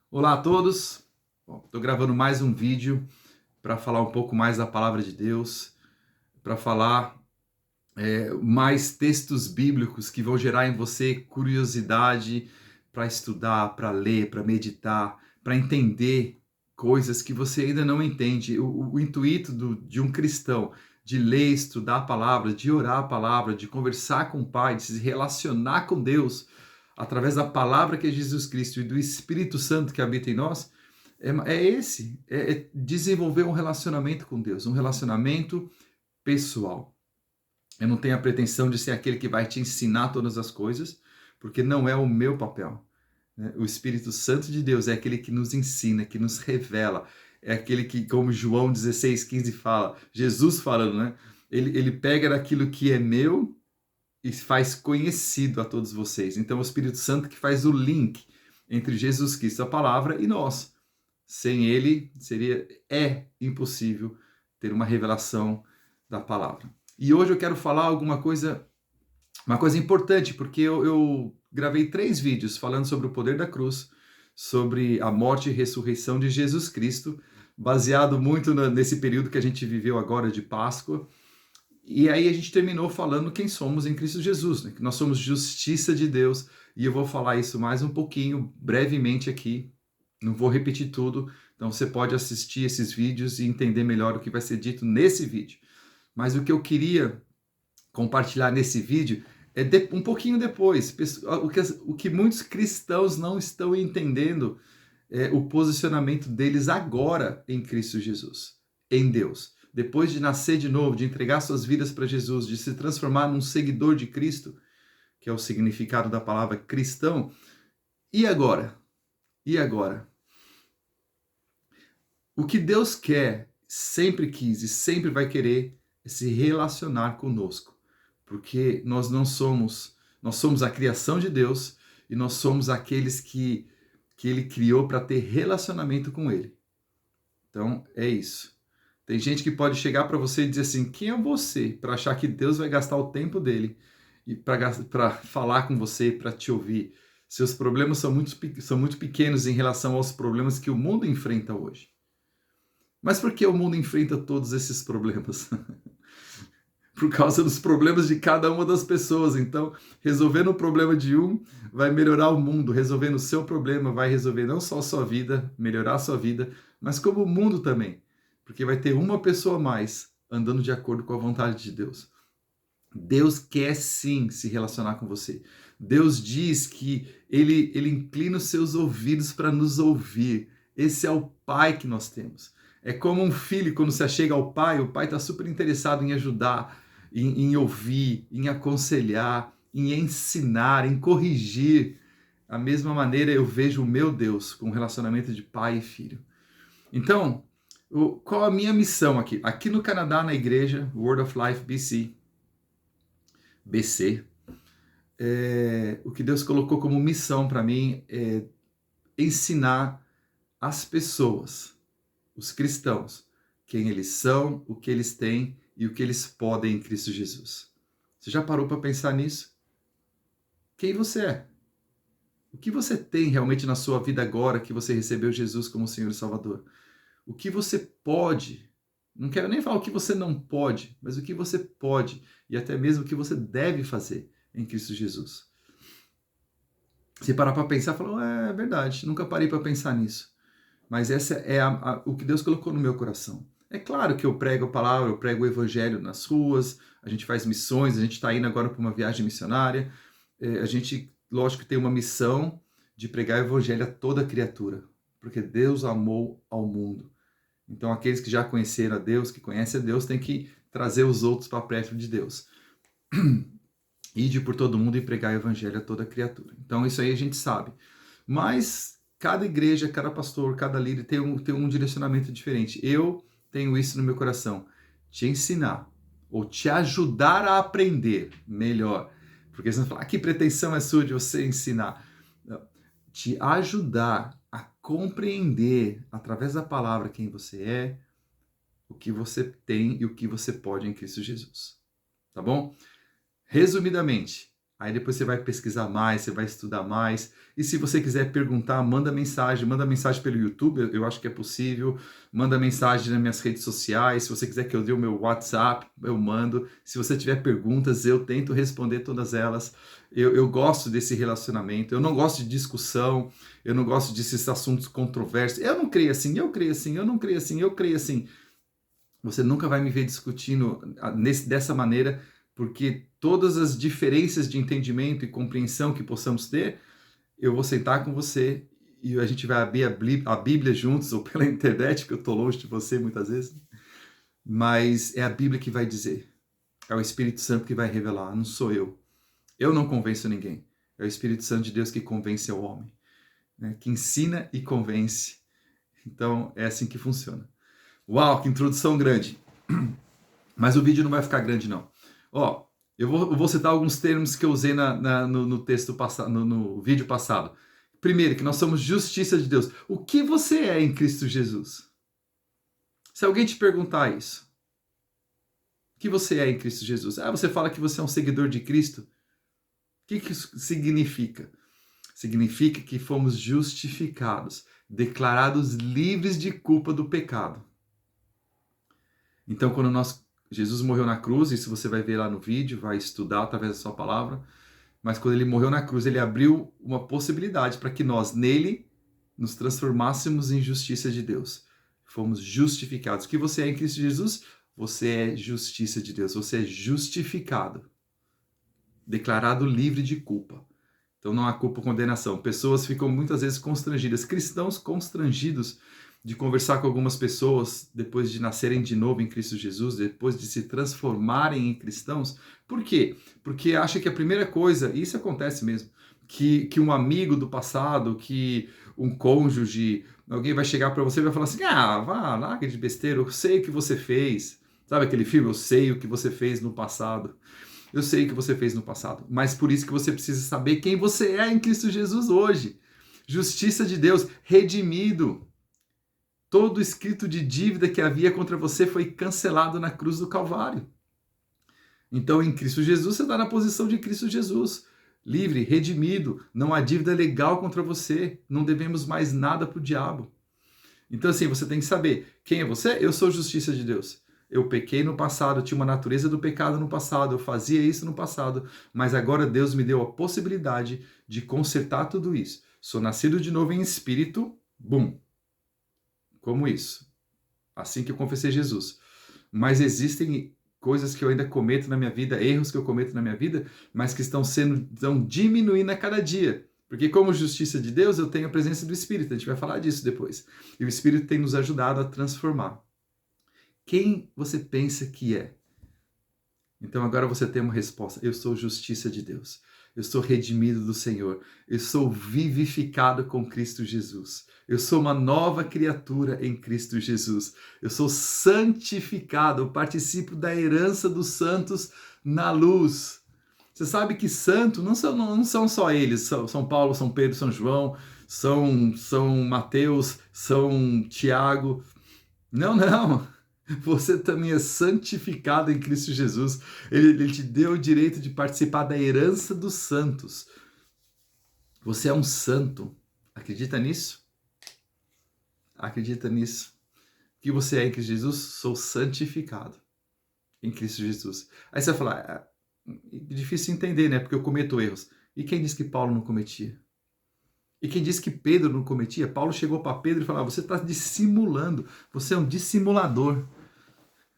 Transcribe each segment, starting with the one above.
Olá a todos. Estou gravando mais um vídeo para falar um pouco mais da palavra de Deus, para falar mais textos bíblicos que vão gerar em você curiosidade para estudar, para ler, para meditar, para entender coisas que você ainda não entende. O intuito de um cristão de ler, estudar a palavra, de orar a palavra, de conversar com o Pai, de se relacionar com Deus através da palavra que é Jesus Cristo e do Espírito Santo que habita em nós, é desenvolver um relacionamento com Deus, um relacionamento pessoal. Eu não tenho a pretensão de ser aquele que vai te ensinar todas as coisas, porque não é o meu papel, né? O Espírito Santo de Deus é aquele que nos ensina, que nos revela, é aquele que, como João 16,15 fala, Jesus falando, né? Ele pega daquilo que é meu e faz conhecido a todos vocês. Então, o Espírito Santo que faz o link entre Jesus Cristo, a palavra, e nós. Sem ele, é impossível ter uma revelação da palavra. E hoje eu quero falar uma coisa importante, porque eu gravei 3 vídeos falando sobre o poder da cruz, sobre a morte e ressurreição de Jesus Cristo, baseado muito nesse período que a gente viveu agora de Páscoa. E aí a gente terminou falando quem somos em Cristo Jesus, né? Que nós somos justiça de Deus, e eu vou falar isso mais um pouquinho, brevemente aqui, não vou repetir tudo, então você pode assistir esses vídeos e entender melhor o que vai ser dito nesse vídeo. Mas o que eu queria compartilhar nesse vídeo é um pouquinho depois, o que muitos cristãos não estão entendendo é o posicionamento deles agora em Cristo Jesus, em Deus. Depois de nascer de novo, de entregar suas vidas para Jesus, de se transformar num seguidor de Cristo, que é o significado da palavra cristão, e agora? E agora? O que Deus quer, sempre quis e sempre vai querer é se relacionar conosco, porque nós somos a criação de Deus e nós somos aqueles que Ele criou para ter relacionamento com Ele. Então é isso. Tem gente que pode chegar para você e dizer assim: quem é você para achar que Deus vai gastar o tempo dele e para falar com você, para te ouvir? Seus problemas são muito pequenos em relação aos problemas que o mundo enfrenta hoje. Mas por que o mundo enfrenta todos esses problemas? Por causa dos problemas de cada uma das pessoas. Então, resolvendo o problema de um, vai melhorar o mundo. Resolvendo o seu problema, vai resolver não só a sua vida, melhorar a sua vida, mas como o mundo também. Porque vai ter uma pessoa a mais andando de acordo com a vontade de Deus. Deus quer sim se relacionar com você. Deus diz que ele inclina os seus ouvidos para nos ouvir. Esse é o Pai que nós temos. É como um filho, quando se achega ao pai, o pai está super interessado em ajudar, em ouvir, em aconselhar, em ensinar, em corrigir. Da mesma maneira eu vejo o meu Deus com um relacionamento de pai e filho. Então, qual a minha missão aqui? Aqui no Canadá, na igreja, Word of Life BC, o que Deus colocou como missão para mim é ensinar as pessoas, os cristãos, quem eles são, o que eles têm e o que eles podem em Cristo Jesus. Você já parou para pensar nisso? Quem você é? O que você tem realmente na sua vida agora que você recebeu Jesus como Senhor e Salvador? O que você pode? Não quero nem falar o que você não pode, mas o que você pode e até mesmo o que você deve fazer em Cristo Jesus. Se parar para pensar, falou, é verdade, nunca parei para pensar nisso. Mas essa é o que Deus colocou no meu coração. É claro que eu prego a palavra, eu prego o evangelho nas ruas, a gente faz missões, a gente está indo agora para uma viagem missionária. A gente, lógico, tem uma missão de pregar o evangelho a toda criatura, porque Deus amou ao mundo. Então, aqueles que já conheceram a Deus, que conhecem a Deus, têm que trazer os outros para perto de Deus. Ide por todo mundo e pregar o evangelho a toda criatura. Então, isso aí a gente sabe. Mas cada igreja, cada pastor, cada líder tem um direcionamento diferente. Eu tenho isso no meu coração. Te ensinar, ou te ajudar a aprender melhor. Porque você vai falar, que pretensão é sua de você ensinar? Não. Te ajudar a compreender, através da palavra, quem você é, o que você tem e o que você pode em Cristo Jesus. Tá bom? Resumidamente, Aí depois você vai pesquisar mais, você vai estudar mais. E se você quiser perguntar, manda mensagem pelo YouTube, eu acho que é possível. Manda mensagem nas minhas redes sociais. Se você quiser que eu dê o meu WhatsApp, eu mando. Se você tiver perguntas, eu tento responder todas elas. Eu gosto desse relacionamento. Eu não gosto de discussão. Eu não gosto desses assuntos controversos. Eu não creio assim, eu creio assim, eu não creio assim, eu creio assim. Você nunca vai me ver discutindo dessa maneira, porque todas as diferenças de entendimento e compreensão que possamos ter, eu vou sentar com você e a gente vai abrir a Bíblia juntos ou pela internet, porque eu estou longe de você muitas vezes, mas é a Bíblia que vai dizer, é o Espírito Santo que vai revelar, não sou eu. Eu não convenço ninguém, é o Espírito Santo de Deus que convence o homem, né? Que ensina e convence. Então é assim que funciona. Uau, que introdução grande! Mas o vídeo não vai ficar grande, não. Ó, eu vou citar alguns termos que eu usei no texto passado, no vídeo passado. Primeiro, que nós somos justiça de Deus. O que você é em Cristo Jesus? Se alguém te perguntar isso, o que você é em Cristo Jesus? Ah, você fala que você é um seguidor de Cristo. O que isso significa? Significa que fomos justificados, declarados livres de culpa do pecado. Então, quando Jesus morreu na cruz, isso você vai ver lá no vídeo, vai estudar através da sua palavra, mas quando ele morreu na cruz, ele abriu uma possibilidade para que nós, nele, nos transformássemos em justiça de Deus. Fomos justificados. O que você é em Cristo Jesus? Você é justiça de Deus, você é justificado, declarado livre de culpa. Então não há culpa ou condenação. Pessoas ficam muitas vezes constrangidas, cristãos constrangidos de conversar com algumas pessoas depois de nascerem de novo em Cristo Jesus, depois de se transformarem em cristãos. Por quê? Porque acha que a primeira coisa, e isso acontece mesmo, que um amigo do passado, que um cônjuge, alguém vai chegar para você e vai falar assim, vá, larga de besteira, eu sei o que você fez. Sabe aquele filme, Eu Sei o que você fez no passado? Eu sei o que você fez no passado, mas por isso que você precisa saber quem você é em Cristo Jesus hoje. Justiça de Deus, redimido. Todo escrito de dívida que havia contra você foi cancelado na cruz do Calvário. Então, em Cristo Jesus, você está na posição de Cristo Jesus. Livre, redimido, não há dívida legal contra você, não devemos mais nada para o diabo. Então, assim, você tem que saber quem é você? Eu sou justiça de Deus. Eu pequei no passado, tinha uma natureza do pecado no passado, eu fazia isso no passado, mas agora Deus me deu a possibilidade de consertar tudo isso. Sou nascido de novo em espírito, bum. Como isso? Assim que eu confessei Jesus. Mas existem coisas que eu ainda cometo na minha vida, erros que eu cometo na minha vida, mas que estão diminuindo a cada dia. Porque como justiça de Deus, eu tenho a presença do Espírito. A gente vai falar disso depois. E o Espírito tem nos ajudado a transformar. Quem você pensa que é? Então agora você tem uma resposta. Eu sou justiça de Deus. Eu sou redimido do Senhor. Eu sou vivificado com Cristo Jesus. Eu sou uma nova criatura em Cristo Jesus. Eu sou santificado. Eu participo da herança dos santos na luz. Você sabe que santo não são só eles. São Paulo, São Pedro, São João, São Mateus, São Tiago. Não. Você também é santificado em Cristo Jesus. Ele te deu o direito de participar da herança dos santos. Você é um santo. Acredita nisso? Acredita nisso? O que você é em Cristo Jesus? Sou santificado em Cristo Jesus. Aí você vai falar, é difícil entender, né? Porque eu cometo erros. E quem disse que Paulo não cometia? E quem disse que Pedro não cometia? Paulo chegou para Pedro e falou, você está dissimulando. Você é um dissimulador.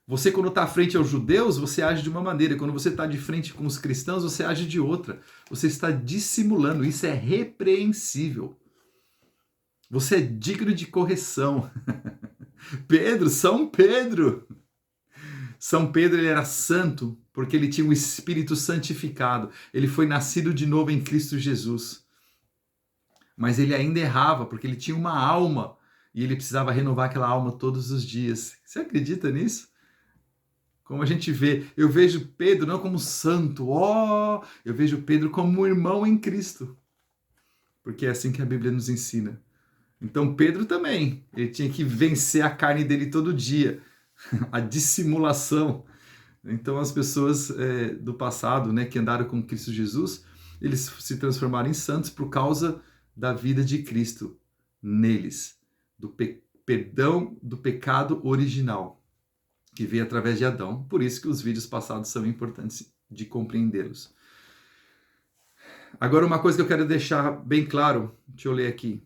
Você, quando está frente aos judeus, você age de uma maneira. Quando você está de frente com os cristãos, você age de outra. Você está dissimulando. Isso é repreensível. Você é digno de correção. São Pedro. São Pedro, ele era santo porque ele tinha um espírito santificado. Ele foi nascido de novo em Cristo Jesus. Mas ele ainda errava porque ele tinha uma alma e ele precisava renovar aquela alma todos os dias. Você acredita nisso? Como a gente vê, eu vejo Pedro não como santo, eu vejo Pedro como um irmão em Cristo. Porque é assim que a Bíblia nos ensina. Então Pedro também, ele tinha que vencer a carne dele todo dia, a dissimulação. Então as pessoas do passado, né, que andaram com Cristo Jesus, eles se transformaram em santos por causa da vida de Cristo neles, do perdão do pecado original, que veio através de Adão. Por isso que os vídeos passados são importantes de compreendê-los. Agora, uma coisa que eu quero deixar bem claro, deixa eu ler aqui,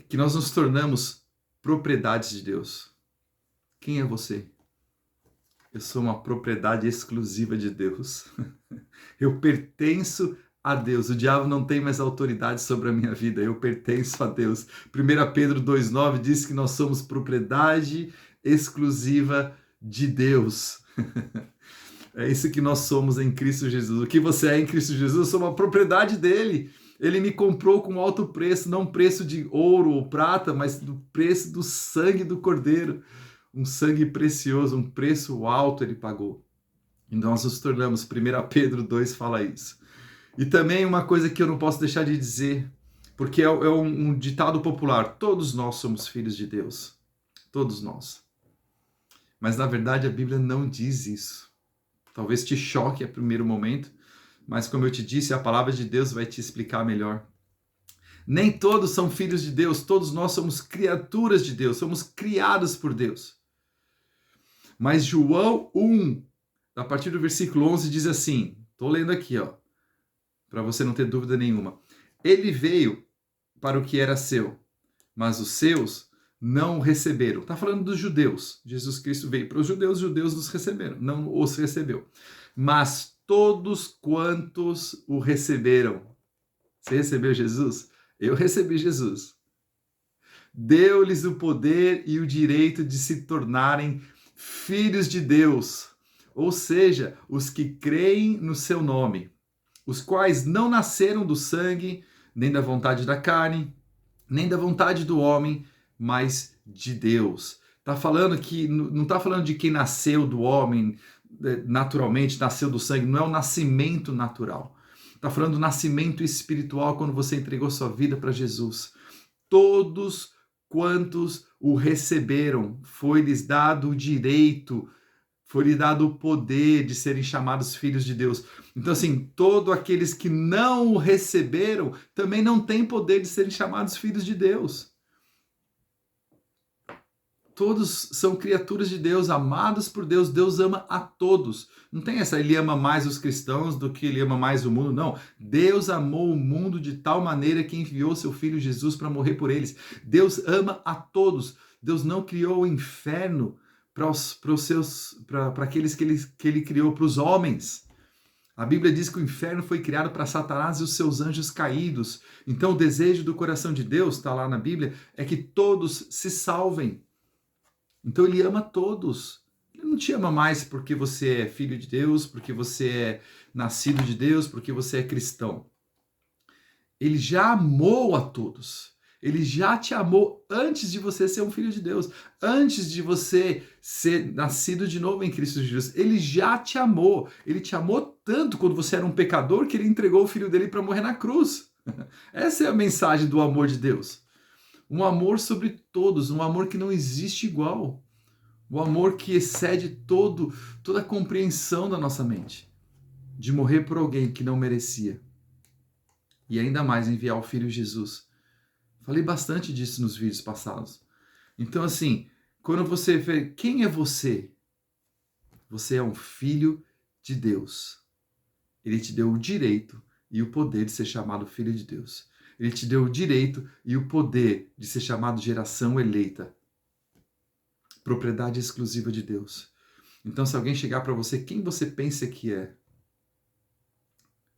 que nós nos tornamos propriedades de Deus. Quem é você? Eu sou uma propriedade exclusiva de Deus. Eu pertenço a Deus. O diabo não tem mais autoridade sobre a minha vida. Eu pertenço a Deus. 1 Pedro 2,9 diz que nós somos propriedade exclusiva de Deus. É isso que nós somos em Cristo Jesus. O que você é em Cristo Jesus? Eu sou uma propriedade dele. Ele me comprou com alto preço, não preço de ouro ou prata, mas do preço do sangue do Cordeiro. Um sangue precioso, um preço alto ele pagou. E nós nos tornamos, 1 Pedro 2 fala isso. E também uma coisa que eu não posso deixar de dizer, porque é um ditado popular, todos nós somos filhos de Deus. Todos nós. Mas na verdade a Bíblia não diz isso. Talvez te choque a primeiro momento, mas como eu te disse, a palavra de Deus vai te explicar melhor. Nem todos são filhos de Deus, todos nós somos criaturas de Deus, somos criados por Deus. Mas João 1, a partir do versículo 11, diz assim, estou lendo aqui, para você não ter dúvida nenhuma. Ele veio para o que era seu, mas os seus não o receberam. Está falando dos judeus. Jesus Cristo veio para os judeus nos receberam, não os recebeu. Mas todos quantos o receberam. Você recebeu Jesus? Eu recebi Jesus. Deu-lhes o poder e o direito de se tornarem filhos de Deus, ou seja, os que creem no seu nome, os quais não nasceram do sangue, nem da vontade da carne, nem da vontade do homem, mas de Deus. Tá falando que não está falando de quem nasceu do homem naturalmente, nasceu do sangue, não é o nascimento natural. Está falando do nascimento espiritual quando você entregou sua vida para Jesus. Todos quantos o receberam, foi-lhes dado o direito, foi-lhes dado o poder de serem chamados filhos de Deus. Então, assim, todos aqueles que não o receberam também não têm poder de serem chamados filhos de Deus. Todos são criaturas de Deus, amados por Deus. Deus ama a todos. Não tem essa, ele ama mais os cristãos do que ele ama mais o mundo. Não. Deus amou o mundo de tal maneira que enviou seu filho Jesus para morrer por eles. Deus ama a todos. Deus não criou o inferno para aqueles que ele criou, para os homens. A Bíblia diz que o inferno foi criado para Satanás e os seus anjos caídos. Então o desejo do coração de Deus, está lá na Bíblia, é que todos se salvem. Então ele ama todos. Ele não te ama mais porque você é filho de Deus, porque você é nascido de Deus, porque você é cristão. Ele já amou a todos. Ele já te amou antes de você ser um filho de Deus. Antes de você ser nascido de novo em Cristo Jesus. Ele já te amou. Ele te amou tanto quando você era um pecador que ele entregou o filho dele para morrer na cruz. Essa é a mensagem do amor de Deus. Um amor sobre todos, um amor que não existe igual. O amor que excede toda a compreensão da nossa mente. De morrer por alguém que não merecia. E ainda mais enviar o Filho Jesus. Falei bastante disso nos vídeos passados. Então, assim, quando você vê quem é você? Você é um filho de Deus. Ele te deu o direito e o poder de ser chamado filho de Deus. Ele te deu o direito e o poder de ser chamado geração eleita. Propriedade exclusiva de Deus. Então, se alguém chegar para você, quem você pensa que é?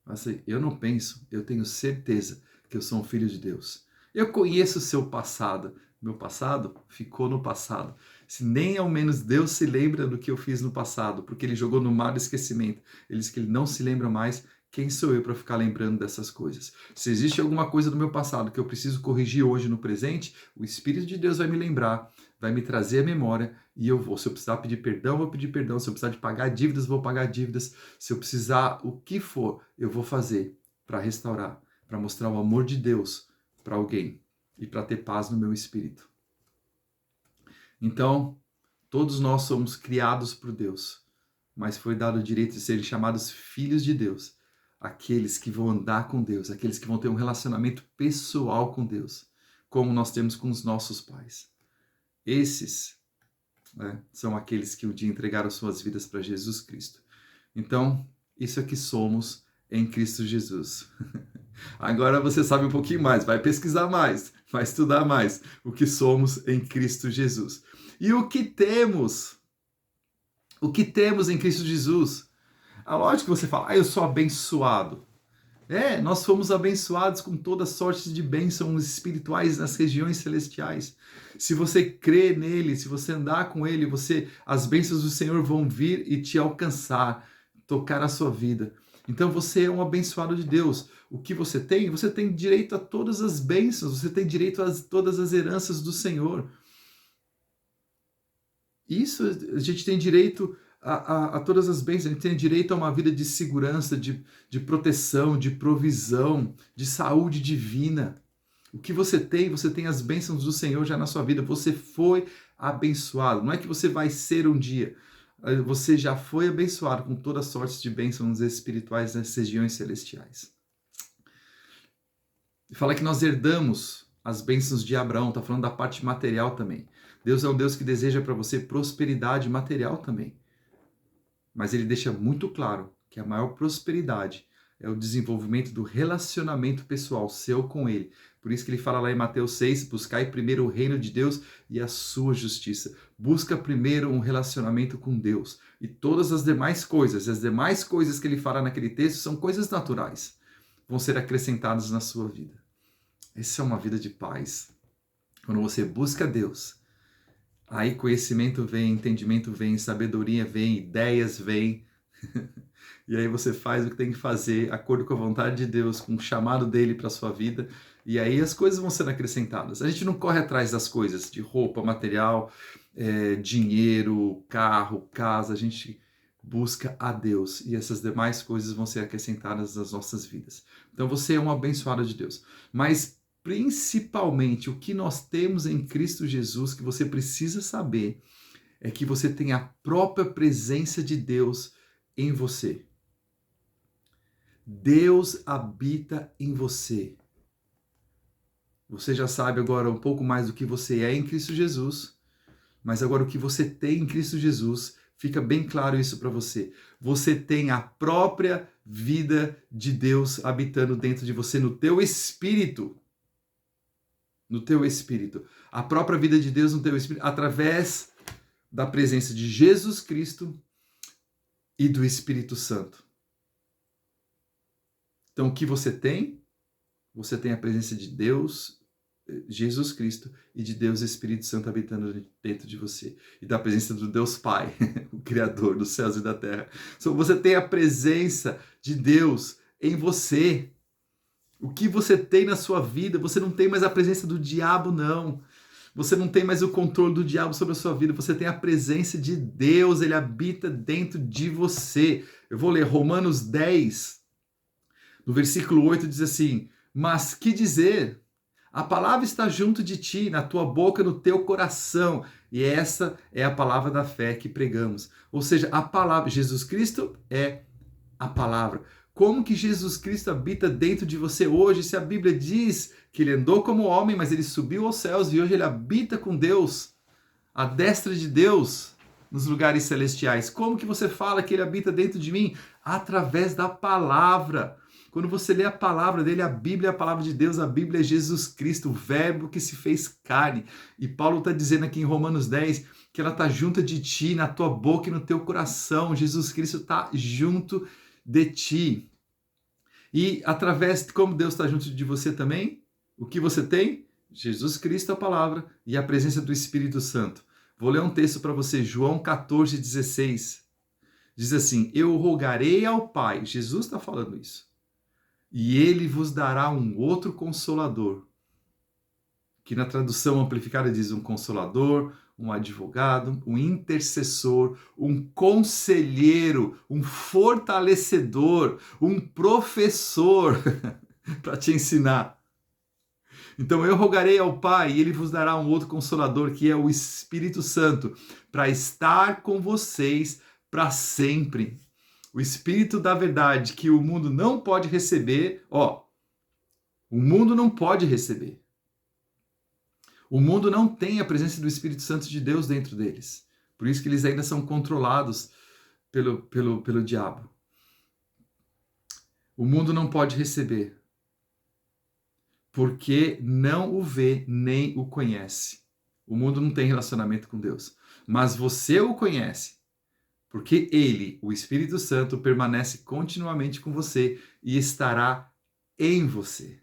Assim, eu não penso, eu tenho certeza que eu sou um filho de Deus. Eu conheço o seu passado. Meu passado ficou no passado. Se nem ao menos Deus se lembra do que eu fiz no passado, porque ele jogou no mar do esquecimento. Ele diz que ele não se lembra mais. Quem sou eu para ficar lembrando dessas coisas? Se existe alguma coisa do meu passado que eu preciso corrigir hoje no presente, o Espírito de Deus vai me lembrar, vai me trazer a memória e eu vou. Se eu precisar pedir perdão, vou pedir perdão. Se eu precisar de pagar dívidas, vou pagar dívidas. Se eu precisar o que for, eu vou fazer para restaurar, para mostrar o amor de Deus para alguém e para ter paz no meu espírito. Então, todos nós somos criados por Deus. mas foi dado o direito de serem chamados filhos de Deus, aqueles que vão andar com Deus, aqueles que vão ter um relacionamento pessoal com Deus, como nós temos com os nossos pais. Esses, né, são aqueles que um dia entregaram suas vidas para Jesus Cristo. Então, isso é que somos em Cristo Jesus. Agora você sabe um pouquinho mais, vai pesquisar mais, vai estudar mais o que somos em Cristo Jesus. E o que temos? O que temos em Cristo Jesus? A lógica que você fala, eu sou abençoado. Nós fomos abençoados com toda sorte de bênçãos espirituais nas regiões celestiais. Se você crê nele, se você andar com ele, as bênçãos do Senhor vão vir e te alcançar, tocar a sua vida. Então você é um abençoado de Deus. O que você tem? Você tem direito a todas as bênçãos, você tem direito a todas as heranças do Senhor. Isso, a gente tem direito a todas as bênçãos, a gente tem direito a uma vida de segurança, de proteção, de provisão, de saúde divina. O que você tem as bênçãos do Senhor já na sua vida, você foi abençoado. Não é que você vai ser um dia, você já foi abençoado com toda sorte de bênçãos espirituais nas regiões celestiais. Fala que nós herdamos as bênçãos de Abraão, está falando da parte material também. Deus é um Deus que deseja para você prosperidade material também. Mas ele deixa muito claro que a maior prosperidade é o desenvolvimento do relacionamento pessoal seu com ele. Por isso que ele fala lá em Mateus 6, buscai primeiro o reino de Deus e a sua justiça. Busca primeiro um relacionamento com Deus. E todas as demais coisas que ele fala naquele texto são coisas naturais, vão ser acrescentadas na sua vida. Essa é uma vida de paz. Quando você busca Deus, aí conhecimento vem, entendimento vem, sabedoria vem, ideias vem. E aí você faz o que tem que fazer, de acordo com a vontade de Deus, com o chamado dele para a sua vida. E aí as coisas vão sendo acrescentadas. A gente não corre atrás das coisas, de roupa, material, dinheiro, carro, casa. A gente busca a Deus e essas demais coisas vão ser acrescentadas nas nossas vidas. Então você é um abençoado de Deus. Mas principalmente o que nós temos em Cristo Jesus, que você precisa saber, é que você tem a própria presença de Deus em você. Deus habita em você. Você já sabe agora um pouco mais do que você é em Cristo Jesus, mas agora o que você tem em Cristo Jesus, fica bem claro isso para você. Você tem a própria vida de Deus habitando dentro de você, no teu espírito. No teu espírito. A própria vida de Deus no teu espírito, através da presença de Jesus Cristo e do Espírito Santo. Então, o que você tem? Você tem a presença de Deus, Jesus Cristo, e de Deus Espírito Santo habitando dentro de você. E da presença do Deus Pai, o Criador dos céus e da terra. Então, você tem a presença de Deus em você. O que você tem na sua vida, você não tem mais a presença do diabo, não. Você não tem mais o controle do diabo sobre a sua vida, você tem a presença de Deus, ele habita dentro de você. Eu vou ler Romanos 10, no versículo 8, diz assim: mas que dizer? A palavra está junto de ti, na tua boca, no teu coração. E essa é a palavra da fé que pregamos. Ou seja, a palavra, Jesus Cristo é a palavra. Como que Jesus Cristo habita dentro de você hoje, se a Bíblia diz que ele andou como homem, mas ele subiu aos céus e hoje ele habita com Deus, à destra de Deus, nos lugares celestiais? Como que você fala que ele habita dentro de mim? Através da palavra. Quando você lê a palavra dele, a Bíblia é a palavra de Deus, a Bíblia é Jesus Cristo, o verbo que se fez carne. E Paulo está dizendo aqui em Romanos 10 que ela está junto de ti, na tua boca e no teu coração. Jesus Cristo está junto de ti. E através de como Deus está junto de você também, o que você tem? Jesus Cristo, a palavra, e a presença do Espírito Santo. Vou ler um texto para você, João 14,16. Diz assim: eu rogarei ao Pai, Jesus está falando isso, e ele vos dará um outro consolador, que na tradução amplificada diz um consolador, um advogado, um intercessor, um conselheiro, um fortalecedor, um professor para te ensinar. Então eu rogarei ao Pai e ele vos dará um outro consolador, que é o Espírito Santo, para estar com vocês para sempre. O Espírito da verdade que o mundo não pode receber, o mundo não pode receber. O mundo não tem a presença do Espírito Santo de Deus dentro deles. Por isso que eles ainda são controlados pelo diabo. O mundo não pode receber, porque não o vê nem o conhece. O mundo não tem relacionamento com Deus. Mas você o conhece, porque ele, o Espírito Santo, permanece continuamente com você e estará em você.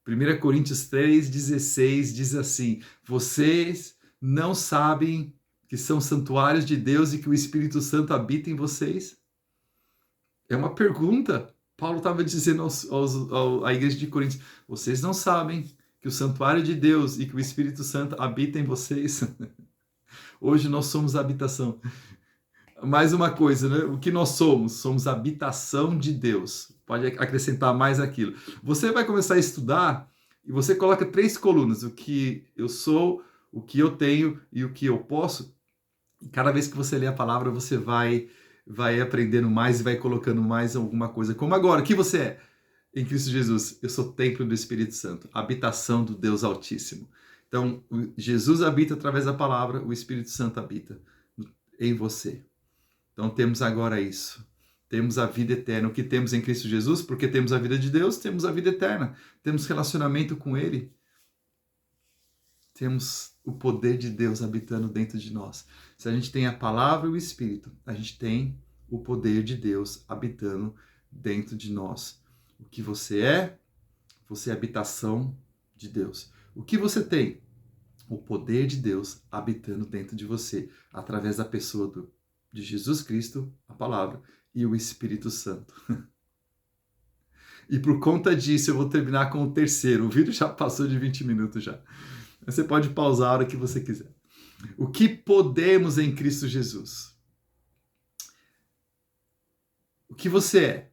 1 Coríntios 3,16 diz assim: vocês não sabem que são santuários de Deus e que o Espírito Santo habita em vocês? É uma pergunta. Paulo estava dizendo à igreja de Coríntios: vocês não sabem que o santuário de Deus e que o Espírito Santo habita em vocês? Hoje nós somos a habitação. Mais uma coisa, né? O que nós somos? Somos a habitação de Deus. Pode acrescentar mais aquilo. Você vai começar a estudar e você coloca 3 colunas: o que eu sou, o que eu tenho e o que eu posso. E cada vez que você lê a palavra, você vai aprendendo mais e vai colocando mais alguma coisa. Como agora, o que você é? Em Cristo Jesus, eu sou templo do Espírito Santo, habitação do Deus Altíssimo. Então, Jesus habita através da palavra, o Espírito Santo habita em você. Então, temos agora isso. Temos a vida eterna. O que temos em Cristo Jesus? Porque temos a vida de Deus, temos a vida eterna. Temos relacionamento com Ele. Temos o poder de Deus habitando dentro de nós. Se a gente tem a palavra e o Espírito, a gente tem o poder de Deus habitando dentro de nós. O que você é habitação de Deus. O que você tem? O poder de Deus habitando dentro de você, através da pessoa de Jesus Cristo, a palavra, e o Espírito Santo. E por conta disso, eu vou terminar com o terceiro. O vídeo já passou de 20 minutos já. Você pode pausar a hora que você quiser. O que podemos em Cristo Jesus? O que você é?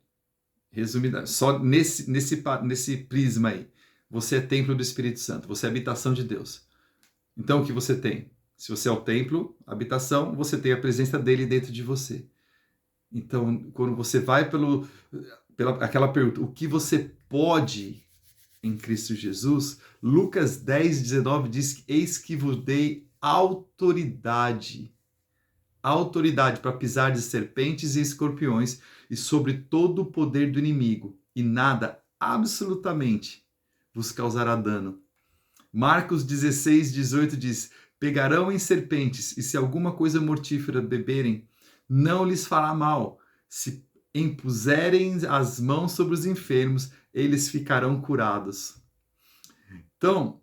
Resumida, só nesse prisma aí. Você é templo do Espírito Santo. Você é habitação de Deus. Então, o que você tem? Se você é o templo, habitação, você tem a presença dele dentro de você. Então, quando você vai pela aquela pergunta, o que você pode em Cristo Jesus? Lucas 10:19 diz que eis que vos dei autoridade para pisar de serpentes e escorpiões e sobre todo o poder do inimigo, e nada, absolutamente, vos causará dano. Marcos 16:18 diz: pegarão em serpentes, e se alguma coisa mortífera beberem, não lhes fará mal. Se impuserem as mãos sobre os enfermos, eles ficarão curados. Então,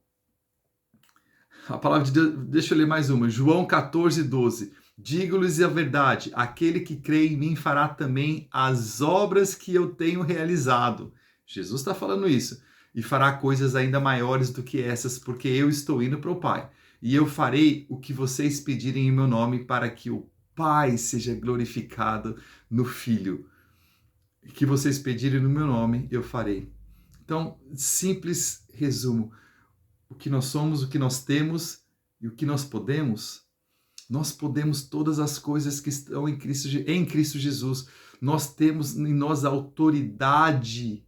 a palavra de Deus, deixa eu ler mais uma. João 14:12. Digo-lhes a verdade, aquele que crê em mim fará também as obras que eu tenho realizado. Jesus está falando isso. E fará coisas ainda maiores do que essas, porque eu estou indo para o Pai. E eu farei o que vocês pedirem em meu nome, para que o Pai seja glorificado no Filho. O que vocês pedirem no meu nome, eu farei. Então, simples resumo. O que nós somos, o que nós temos e o que nós podemos. Nós podemos todas as coisas que estão em Cristo Jesus. Nós temos em nós autoridade.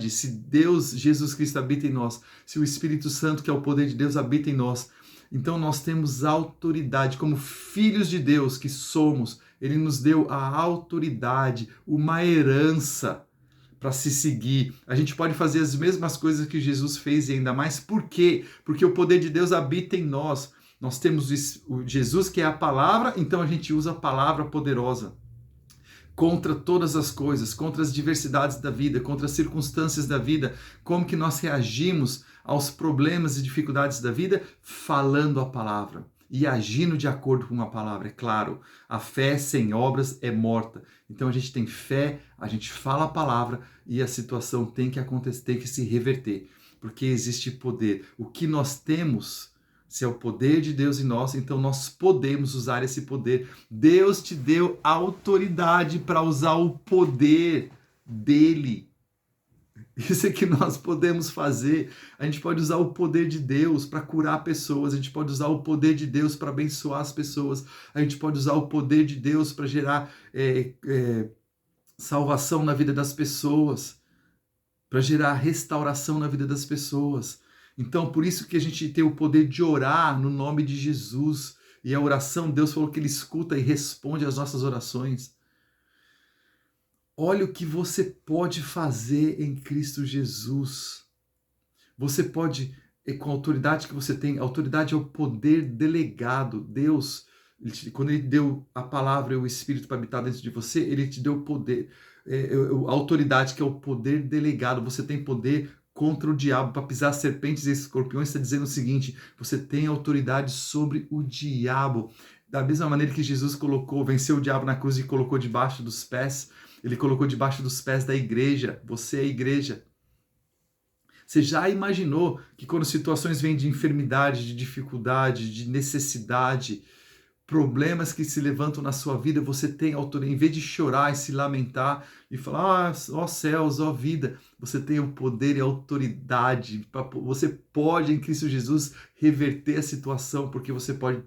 Se Deus, Jesus Cristo habita em nós, se o Espírito Santo, que é o poder de Deus, habita em nós, então nós temos autoridade como filhos de Deus que somos. Ele nos deu a autoridade, uma herança para se seguir. A gente pode fazer as mesmas coisas que Jesus fez e ainda mais. Por quê? Porque o poder de Deus habita em nós. Nós temos o Jesus, que é a palavra, então a gente usa a palavra poderosa contra todas as coisas, contra as diversidades da vida, contra as circunstâncias da vida. Como que nós reagimos aos problemas e dificuldades da vida? Falando a palavra e agindo de acordo com a palavra. É claro, a fé sem obras é morta. Então a gente tem fé, a gente fala a palavra e a situação tem que acontecer, tem que se reverter, porque existe poder. O que nós temos, se é o poder de Deus em nós, então nós podemos usar esse poder. Deus te deu autoridade para usar o poder dele. Isso é que nós podemos fazer. A gente pode usar o poder de Deus para curar pessoas, a gente pode usar o poder de Deus para abençoar as pessoas, a gente pode usar o poder de Deus para gerar salvação na vida das pessoas, para gerar restauração na vida das pessoas. Então, por isso que a gente tem o poder de orar no nome de Jesus. E a oração, Deus falou que Ele escuta e responde às nossas orações. Olha o que você pode fazer em Cristo Jesus. Você pode, com a autoridade que você tem, a autoridade é o poder delegado. Deus, quando Ele deu a palavra e o Espírito para habitar dentro de você, Ele te deu o poder, a autoridade que é o poder delegado. Você tem poder contra o diabo para pisar serpentes e escorpiões. Está dizendo o seguinte: você tem autoridade sobre o diabo. Da mesma maneira que Jesus venceu o diabo na cruz e colocou debaixo dos pés, Ele colocou debaixo dos pés da igreja. Você é a igreja. Você já imaginou que quando situações vêm de enfermidade, de dificuldade, de necessidade, problemas que se levantam na sua vida, você tem autoridade, em vez de chorar e se lamentar e falar, ó céus, ó vida, você tem o poder e a autoridade, você pode em Cristo Jesus reverter a situação, porque você pode,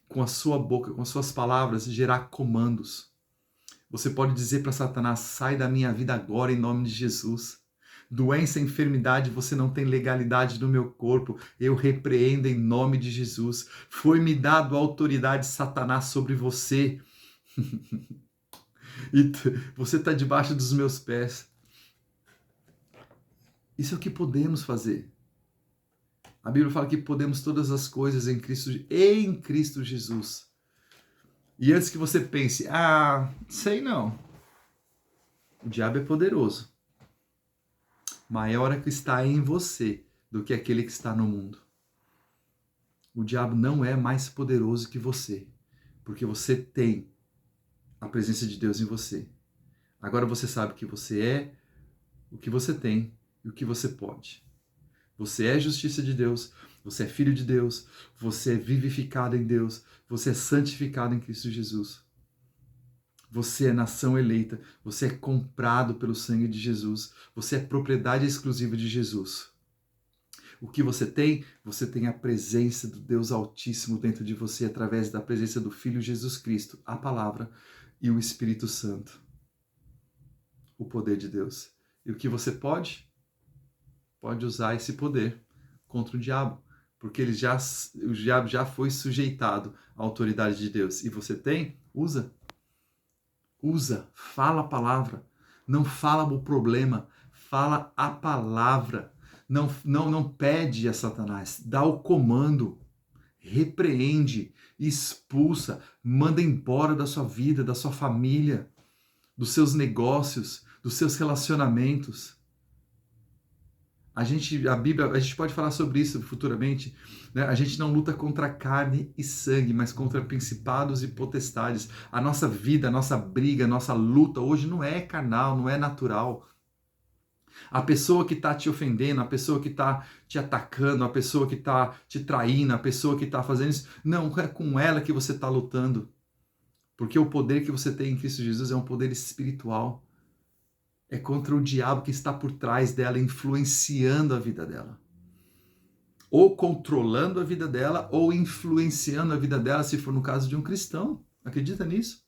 com a sua boca, com as suas palavras, gerar comandos. Você pode dizer para Satanás, sai da minha vida agora em nome de Jesus. Doença, enfermidade, você não tem legalidade no meu corpo. Eu repreendo em nome de Jesus. Foi-me dado a autoridade, Satanás, sobre você. E você está debaixo dos meus pés. Isso é o que podemos fazer. A Bíblia fala que podemos todas as coisas em Cristo Jesus. E antes que você pense, sei não. O diabo é poderoso. Maior é que está em você do que aquele que está no mundo. O diabo não é mais poderoso que você, porque você tem a presença de Deus em você. Agora você sabe que você é, o que você tem e o que você pode. Você é justiça de Deus, você é filho de Deus, você é vivificado em Deus, você é santificado em Cristo Jesus. Você é nação eleita, você é comprado pelo sangue de Jesus, você é propriedade exclusiva de Jesus. O que você tem? Você tem a presença do Deus Altíssimo dentro de você através da presença do Filho Jesus Cristo, a Palavra e o Espírito Santo. O poder de Deus. E o que você pode? Pode usar esse poder contra o diabo, porque o diabo já foi sujeitado à autoridade de Deus. E você tem? Usa. Usa, fala a palavra, não fala o problema, fala a palavra, não pede a Satanás, dá o comando, repreende, expulsa, manda embora da sua vida, da sua família, dos seus negócios, dos seus relacionamentos. A gente pode falar sobre isso futuramente, né? A gente não luta contra carne e sangue, mas contra principados e potestades. A nossa vida, a nossa briga, a nossa luta hoje não é carnal, não é natural. A pessoa que está te ofendendo, a pessoa que está te atacando, a pessoa que está te traindo, a pessoa que está fazendo isso, não é com ela que você está lutando. Porque o poder que você tem em Cristo Jesus é um poder espiritual. É contra o diabo que está por trás dela, influenciando a vida dela. Ou controlando a vida dela, ou influenciando a vida dela, se for no caso de um cristão. Acredita nisso?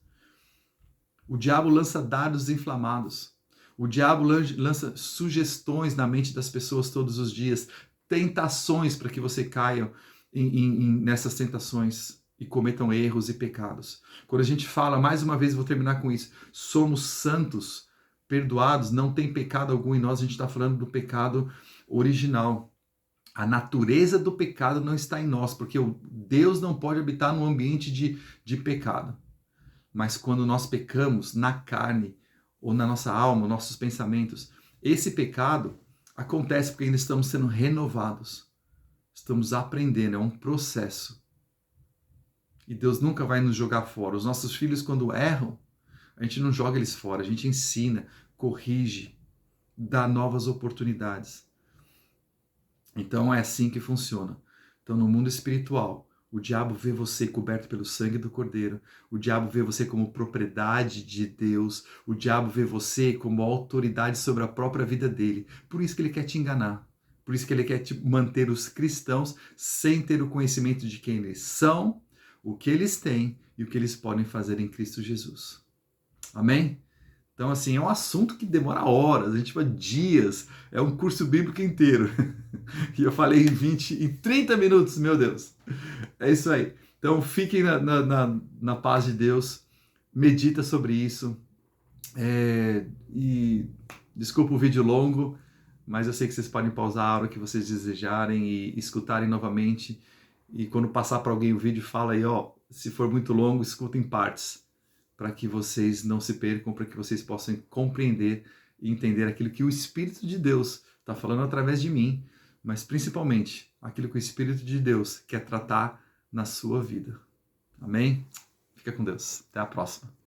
O diabo lança dardos inflamados. O diabo lança sugestões na mente das pessoas todos os dias, tentações para que você caia nessas tentações e cometam erros e pecados. Quando a gente fala, mais uma vez vou terminar com isso, somos santos, perdoados, não tem pecado algum em nós, a gente está falando do pecado original. A natureza do pecado não está em nós, porque Deus não pode habitar num ambiente de pecado. Mas quando nós pecamos na carne, ou na nossa alma, nossos pensamentos, esse pecado acontece porque ainda estamos sendo renovados. Estamos aprendendo, é um processo. E Deus nunca vai nos jogar fora. Os nossos filhos, quando erram, a gente não joga eles fora, a gente ensina, corrige, dá novas oportunidades. Então é assim que funciona. Então no mundo espiritual, O diabo vê você coberto pelo sangue do Cordeiro. O diabo vê você como propriedade de Deus. O diabo vê você como autoridade sobre a própria vida dele. Por isso que ele quer te enganar. Por isso que ele quer manter os cristãos sem ter o conhecimento de quem eles são, o que eles têm e o que eles podem fazer em Cristo Jesus. Amém? Então, assim, é um assunto que demora horas, a gente vai dias, é um curso bíblico inteiro. E eu falei em 30 minutos, meu Deus. É isso aí. Então, fiquem na paz de Deus, medita sobre isso. E desculpa o vídeo longo, mas eu sei que vocês podem pausar a hora que vocês desejarem e escutarem novamente. E quando passar para alguém o vídeo, fala aí, ó, se for muito longo, escuta em partes, para que vocês não se percam, para que vocês possam compreender e entender aquilo que o Espírito de Deus está falando através de mim, mas principalmente aquilo que o Espírito de Deus quer tratar na sua vida. Amém? Fica com Deus. Até a próxima.